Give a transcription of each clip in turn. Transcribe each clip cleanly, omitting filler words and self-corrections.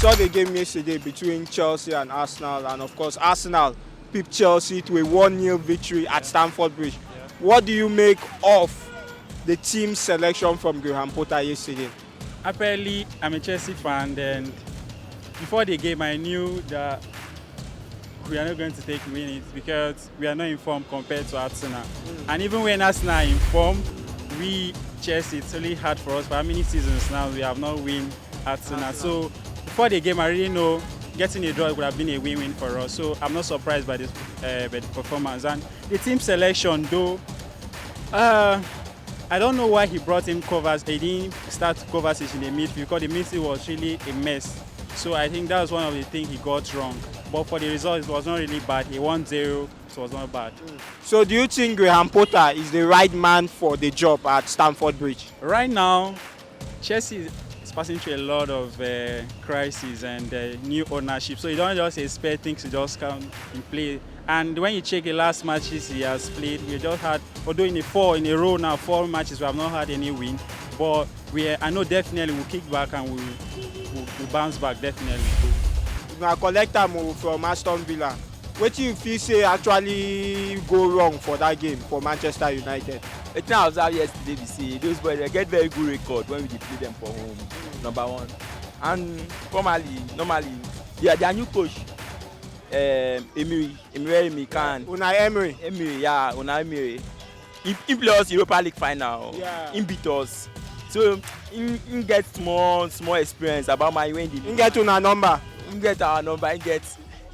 saw the game yesterday between Chelsea and Arsenal, and of course Arsenal pipped Chelsea to a 1-0 victory at Stamford Bridge. Yeah. What do you make of the team selection from Graham Potter yesterday? Apparently, I'm a Chelsea fan, and before the game I knew that we are not going to take minutes because we are not informed compared to Arsenal. And even when Arsenal are informed, we Chelsea, it's really hard for us. For how many seasons now we have not win Arsenal? So before the game, I really know getting a draw would have been a win-win for us. So I'm not surprised by this by the performance. And the team selection, though, I don't know why he brought in Kovacic. He didn't start Kovacic in the midfield because the midfield was really a mess. So I think that was one of the things he got wrong. But for the result, it was not really bad. He won 0, so it was not bad. So do you think Graham Potter is the right man for the job at Stamford Bridge? Right now, Chelsea is passing through a lot of crises and new ownership. So you don't just expect things to just come in play. And when you check the last matches he has played, we just had, although in a row now, 4 matches, we have not had any win. But I know definitely we'll kick back and we'll bounce back, definitely. Now, collector move from Aston Villa. What do you feel say actually go wrong for that game for Manchester United? The thing I observed yesterday, we see those boys they get very good record when we play them for home. Number one, and normally, their new coach, Emery can. Unai Emery. Unai Emery. He play us Europa League final. Yeah. He beat us. So he get small experience about my when he get our number. He get our number. He get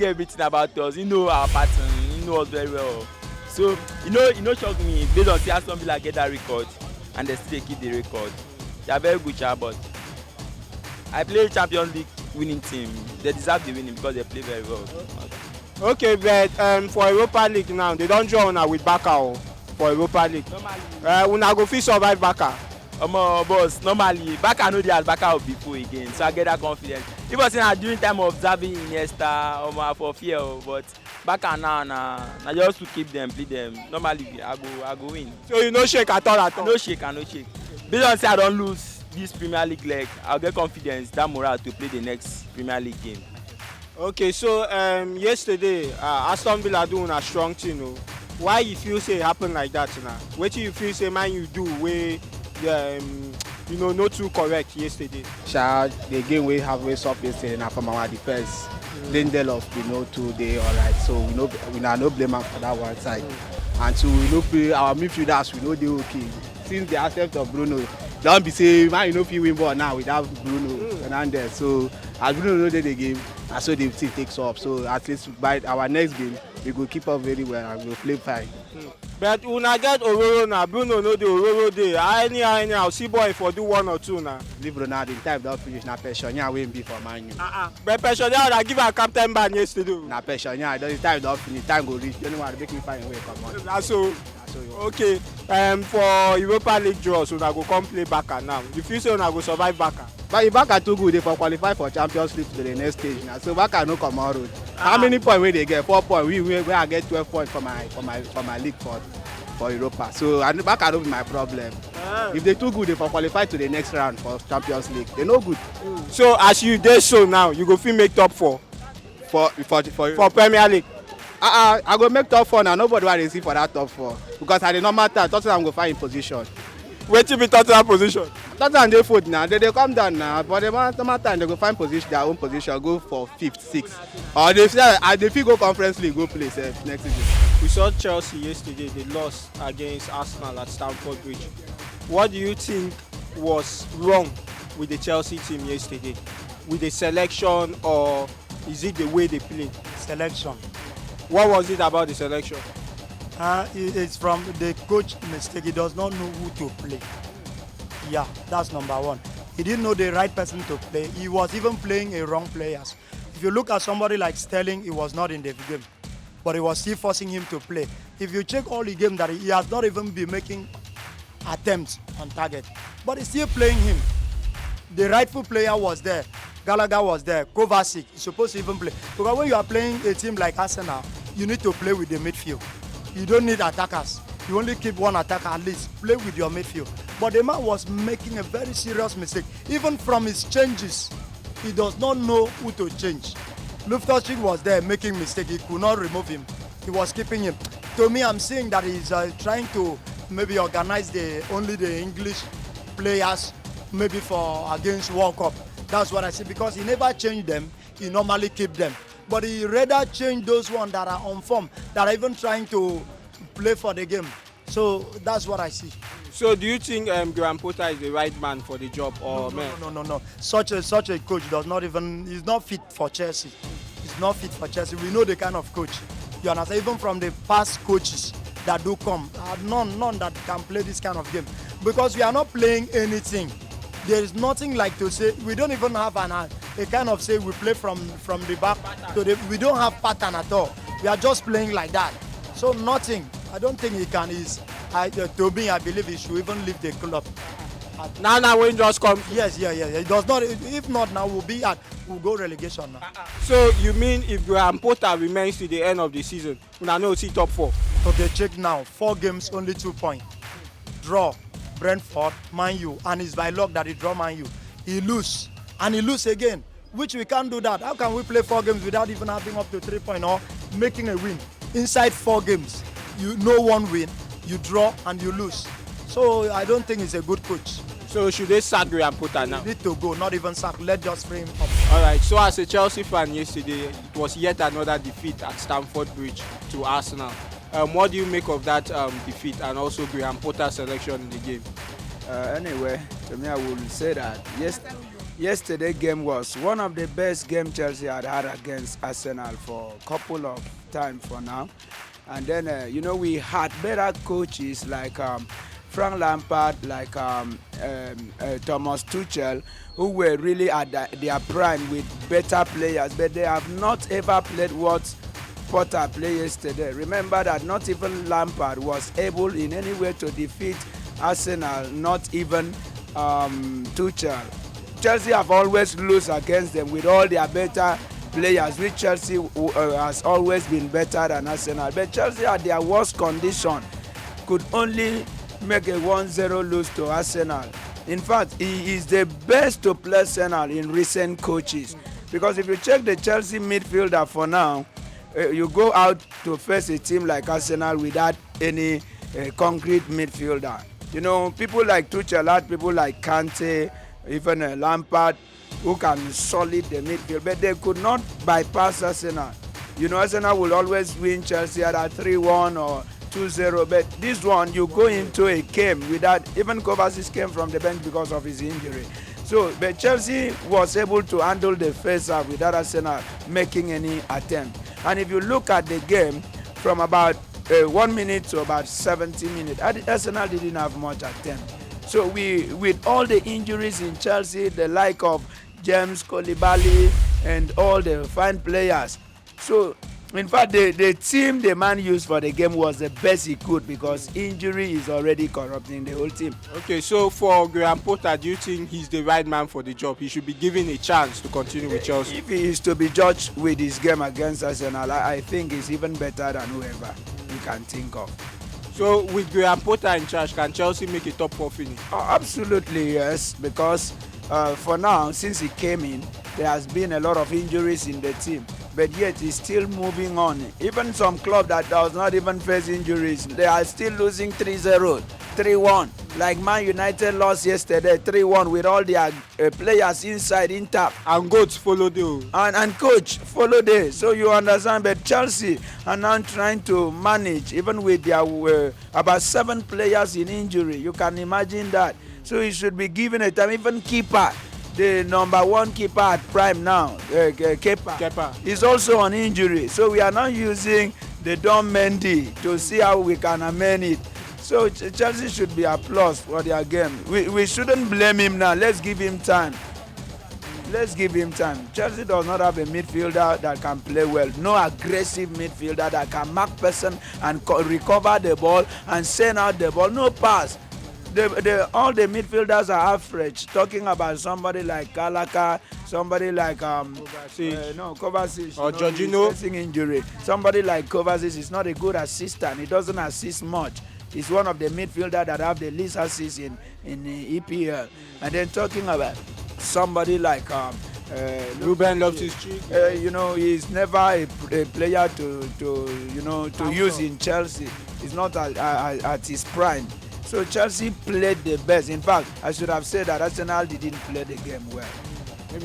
everything about us. He know our pattern. He know us very well. So you shock me based on Aston Villa get that record and they still keep the record. They are very good, but I play Champions League winning team. They deserve the winning because they play very well. Okay, but for Europa League now, they don't draw una with Baka for Europa League. Normally, una go fit survive Baka. Boss, normally Baka know the as Baka will be full again, so I get that confidence. Even since during time of observing Iniesta, for fear, but Baka now, just to keep them, play them. Normally, I go win. So you no shake at all? No shake. Based on say I don't lose this Premier League leg, I'll get confidence, that morale to play the next Premier League game. Okay, so yesterday, Aston Villa doing a strong team. Why you feel say it happen like that now? What do you feel say man you do where not too correct yesterday? The game we have way up yesterday now from our defense. Lindelof today alright, so we no blame am for that one side. And so we play our midfielders, we know they okay. Since the accept of Bruno, don't be say man you feel win ball now without Bruno Fernandes. So as Bruno know the game, and so the team takes up. So at least by our next game, we go keep up very well and we'll play fine. But una get Ororo now, Bruno no the Ororo dey. Anyhow, see boy for do 1 or 2 now. Leave Ronaldo, the time don't finish. Na Peshonia win be for Man U. But Peshonia I give a captain ban yesterday. Na Peshonia, the time don't finish. Time go reach. Anyone make me find a way come on. That's so. Okay. For Europa League draw, so una go come play Baka now. You feel say una go survive Baka? But if Baka too good, they for qualify for Champions League to the next stage now. So Baka no come on road. How many points will they get? 4 points. We I get 12 points for my league for Europa. So Baka no be my problem. If they too good, they for qualify to the next round for Champions League. They no good. So as you dey so now, you go fit make top 4 for Premier League. I go make top 4 now. Nobody will receive for that top 4 because at the normal time, Tottenham go find in position. Wetin be Tottenham position? Tottenham dey fourth now. They come down now, but the normal time they go find position, their own position, go for 5th, 6th, or they fit go Conference League, go play next season. We saw Chelsea yesterday. They lost against Arsenal at Stamford Bridge. What do you think was wrong with the Chelsea team yesterday? With the selection, or is it the way they played? Selection. What was it about the selection? It's from the coach mistake. He does not know who to play. Yeah, that's number one. He didn't know the right person to play. He was even playing a wrong players. If you look at somebody like Sterling, he was not in the game, but he was still forcing him to play. If you check all the games that he has not even been making attempts on target, but he's still playing him. The rightful player was there. Gallagher was there. Kovacic is supposed to even play. Because when you are playing a team like Arsenal, you need to play with the midfield. You don't need attackers. You only keep one attacker at least. Play with your midfield. But the man was making a very serious mistake. Even from his changes, he does not know who to change. Loftus-Cheek was there making mistake. He could not remove him. He was keeping him. To me, I'm saying that he's trying to maybe organize only the English players maybe for against World Cup. That's what I see, because he never changed them. He normally keep them. But he rather change those ones that are on form, that are even trying to play for the game. So that's what I see. So do you think Graham Potter is the right man for the job, or No. Such a coach does not even, he's not fit for Chelsea. He's not fit for Chelsea. We know the kind of coach. You understand? Even from the past coaches that do come, none that can play this kind of game. Because we are not playing anything. There is nothing like to say, we don't even have a kind of say we play from the back to the, we don't have pattern at all. We are just playing like that. So nothing. I don't think he can. To me, I believe he should even leave the club. Now when just come. Yes. It does not. If not, now we'll go relegation now. So you mean if Graham Potter remains to the end of the season, we now know see top 4? Okay, check now. 4 games, only 2 points. Draw Brentford, Man U, and it's by luck that he draw Man U. He lose, and he lose again, which we can't do that. How can we play 4 games without even having up to 3 points or making a win? Inside 4 games, you know 1 win, you draw and you lose. So I don't think he's a good coach. So should they sack Graham Potter now? He need to go, not even sack. Let's just frame him up. All right. So as a Chelsea fan yesterday, it was yet another defeat at Stamford Bridge to Arsenal. What do you make of that defeat and also Graham Potter's selection in the game? Anyway, to me, I would say that yesterday's game was one of the best games Chelsea had against Arsenal for a couple of times for now. And then, we had better coaches like Frank Lampard, like Thomas Tuchel, who were really at their prime with better players, but they have not ever played what Potter played yesterday. Remember that not even Lampard was able in any way to defeat Arsenal, not even Tuchel. Chelsea have always lost against them with all their better players, which Chelsea has always been better than Arsenal. But Chelsea at their worst condition could only make a 1-0 lose to Arsenal. In fact, he is the best to play Arsenal in recent coaches. Because if you check the Chelsea midfielder for now, you go out to face a team like Arsenal without any concrete midfielder. People like Tuchel had people like Kante, even Lampard, who can solid the midfield, but they could not bypass Arsenal. Arsenal will always win Chelsea at 3-1 or 2-0, but this one, you go into a game without, even Kovacic came from the bench because of his injury. So, but Chelsea was able to handle the face-off without Arsenal making any attempt. And if you look at the game, from about 1 minute to about 70 minutes, Arsenal didn't have much attempt. So with all the injuries in Chelsea, the like of James Koulibaly and all the fine players. So, in fact, the team the man used for the game was the best he could, because injury is already corrupting the whole team. Okay, so for Graham Potter, do you think he's the right man for the job? He should be given a chance to continue with Chelsea. If he is to be judged with his game against Arsenal, I think he's even better than whoever you can think of. So with Graham Potter in charge, can Chelsea make a top 4 finish? Oh, absolutely, yes, because for now, since he came in, there has been a lot of injuries in the team, but yet he's still moving on. Even some club that does not even face injuries, they are still losing 3-0, 3-1. Like Man United lost yesterday 3-1 with all their players inside intact. And goats follow the and coach follow there. So you understand, but Chelsea are now trying to manage, even with their about 7 players in injury. You can imagine that. So he should be given a time. Even keeper, the number 1 keeper at prime now, Kepa, is also on injury. So we are now using the Dom Mendy to see how we can amend it. So Chelsea should be applauded for their game. We shouldn't blame him now. Let's give him time. Chelsea does not have a midfielder that can play well. No aggressive midfielder that can mark person and recover the ball and send out the ball. No pass. All the midfielders are average. Talking about somebody like Kalaka, somebody like Kovacic, or Jorginho, facing injury. Somebody like Kovacic is not a good assistant. He doesn't assist much. He's one of the midfielders that have the least assists in the EPL. And then talking about somebody like Ruben Loftus-Cheek. You know, he's never a player to use in Chelsea. He's not at his prime. So Chelsea played the best. In fact, I should have said that Arsenal didn't play the game well.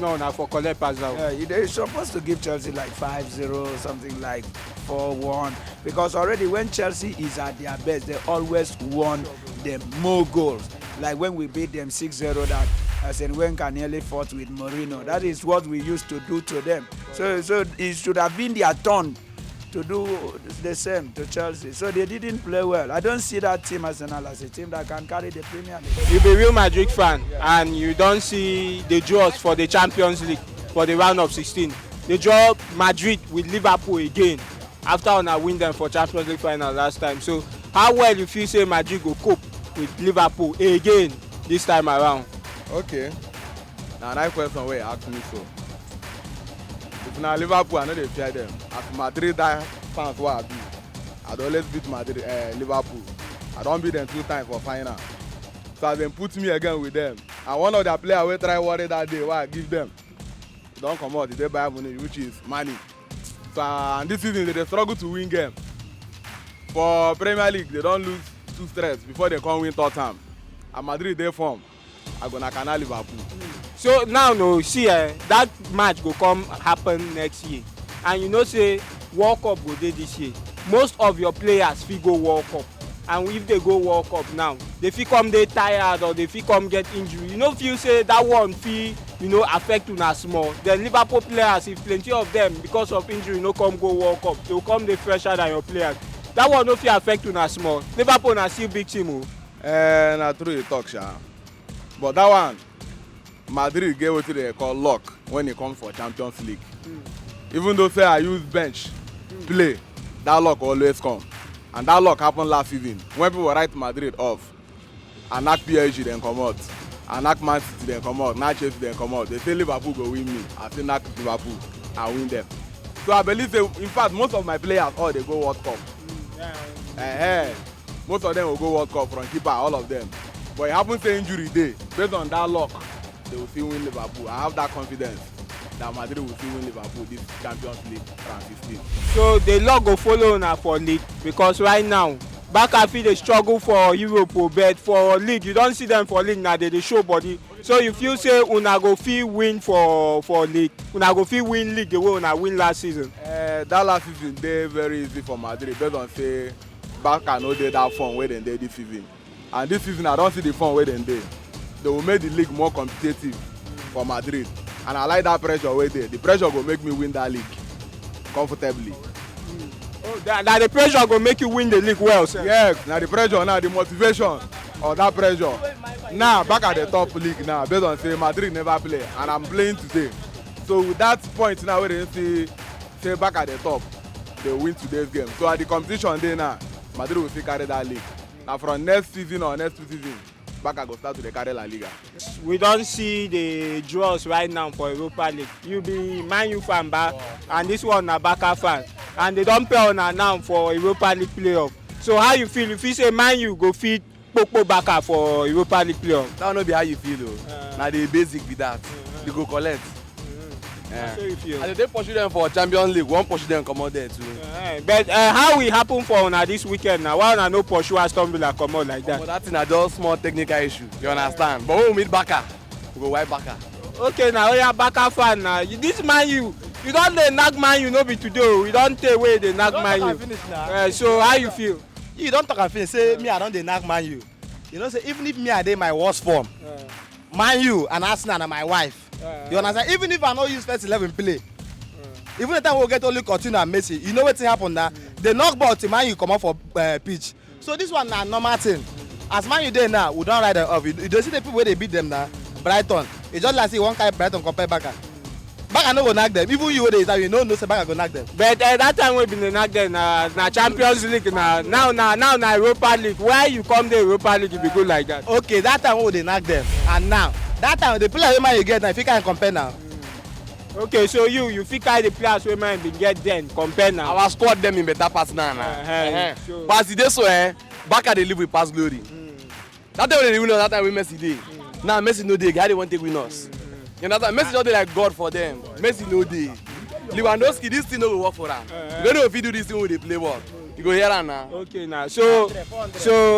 No, now for collect pass now. They're supposed to give Chelsea like 5-0, something like 4-1. Because already when Chelsea is at their best, they always won them more goals. Like when we beat them 6-0, that Arsene Wenger nearly fought with Mourinho. That is what we used to do to them. So it should have been their turn to do the same to Chelsea. So they didn't play well. I don't see that team Arsenal as a team that can carry the Premier League. You be Real Madrid fan and you don't see the draws for the Champions League for the round of 16. They draw Madrid with Liverpool again after I win them for Champions League final last time. So how well you feel say Madrid go cope with Liverpool again this time around? Okay. Now that question where you ask me so. If now Liverpool, I know they fear them. As Madrid fans what I do, I'd always beat Madrid, Liverpool. I don't beat them 2 times for final. So they put me again with them. And one of the players will try worry that day, what I give them. They don't come out, they buy money, which is money. So and this season they struggle to win game. For Premier League, they don't lose 2 straight before they come win Tottenham. And Madrid they form. I gonna canal Liverpool. So now no see that match go come happen next year and you know say World Cup go dey this year. Most of your players fit go World Cup and if they go World Cup now they fit come dey tired or they fit come get injury. You no feel say that one fit affect una small. Then Liverpool players if plenty of them because of injury no come go World Cup they will come dey fresher than your players. That one no fit affect una small. Liverpool na still big team o. Na true you talk sha. But that one, Madrid get what they call luck when it comes for Champions League. Even though say I use bench play, that luck always come. And that luck happened last season when people write Madrid off and knock PSG then come out, and knock Man City then come out, knock Chelsea then come out. They say Liverpool go win me. I say knock Liverpool and win them. So I believe say, in fact most of my players they go World Cup. Most of them will go World Cup from keeper, all of them. But it happens to injury day. Based on that luck, they will still win Liverpool. I have that confidence that Madrid will still win Liverpool this Champions League round 16. So the luck go follow now for league because right now, Barca feel they struggle for Europe, but for league you don't see them for league now. They show body. So if you say una go feel win for league, una go feel win league the way una win last season. That last season they very easy for Madrid. Based on say Barca no dey that form where they did this season. And this season, I don't see the fun where they did. They will make the league more competitive for Madrid. And I like that pressure where they. The pressure will make me win that league comfortably. Oh, that the pressure will make you win the league well, sir. Yes, now the pressure, now the motivation of that pressure. Now, back at the top league now, based on say Madrid never play, and I'm playing today. So with that point now where they say back at the top, they win today's game. So at the competition day now, Madrid will still carry that league. Now from next season or next 2 seasons, Barca go start to the carry La Liga. We don't see the draws right now for Europa League. You be Man U fan and this one na Barca fan. And they don't pay on now for Europa League playoff. So how you feel? If you say Man U go fit Popo Barca for Europa League playoff? That no be how you feel though. Now the basic be that. They go collect. So you feel. And if they pursue them for Champions League, one pursue them come out there too. But how will happen for una this weekend now? Why una no pursue Aston Villa come out like that? But that thing is just small technical issue. You understand? But when we meet Barca, we go wipe Barca. Okay, now we are Barca fan now. This Man U, you don't dey knock Man U no be today. We don't take away the knock Man U. So how you feel? You don't talk and finish. Say me I don't dey knock Man U. You know say even if me I dey my worst form, Man U and Arsenal and my wife. You understand? Even if I no use first 11 play, even the time we get only Coutinho and Messi, you know wetin happen now? They knock ball till Man U come out for pitch. So this one na normal thing. As Man U dey now, we don ride them off. You don't see the people where they beat them now. Brighton. It's just like say one kind Brighton compare Barca. Barca no go knock them. Even you wey dey inside, you know say Barca go knock them. But that time we been knock them na Champions League now na Europa League. Why you come the Europa League if you go like that? Okay, that time we dey knock them, and now that time the player wey Man U get now, if you can compare now. Okay, so you fit carry the players wey Man bin get then compare now. Our squad them in better pass now. But as e dey so Barca dey live with past glory. That time when they win us, that time we Messi dey. Now Messi no dey, how they wan take win us? You know that Messi just dey like God for them. Messi no dey. Lewandowski, this thing no go work for am. You don't know if he do this thing when they play ball. You go hear am now. Okay now. So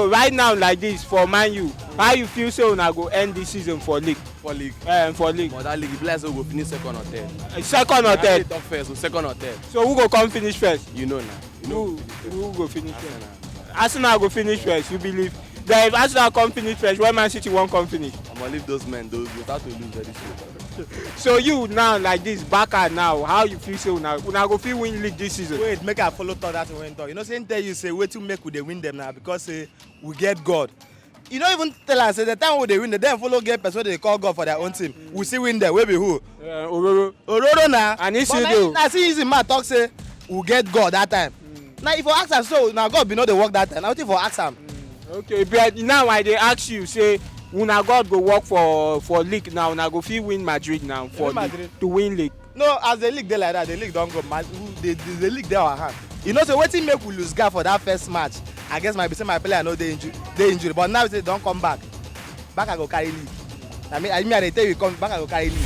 right now like this for Man U, how you feel say una go end this season for league? For league. For league. But that league, if like say we go finish second or third. Second or third? Top first, so second or third. So who go come finish first? You know now. You know who go finish first? Arsenal go finish first, you believe? Then if Arsenal come finish first, when Man City won't come finish? I'm gonna leave those men, those will start to lose very soon. So you now like this, Baka now, how you feel say una go fit win league this season? Wait, make I follow talk that when talk. You know, saying tell you say wait to make we dey win them now because we get God. You don't even tell us say the time we dey win them, then follow get person they call God for their own team. We see win them, we be who? Ororo now. And he still do. I see easy man talk say we get God that time. Now if you ask am so, now God be no dey work that time. Now wetin for ask am? Okay, but now I dey ask you say una God go work for league now, una go fit win Madrid now for Madrid. To win league. No, as the league dey like that, the league don go. The league dey our hand. You know, so wetin make we lose guard for that first match? I guess might be say my player no dey injured, but now they don come back. Back I go carry league. I mean I dey tell you come back I go carry league.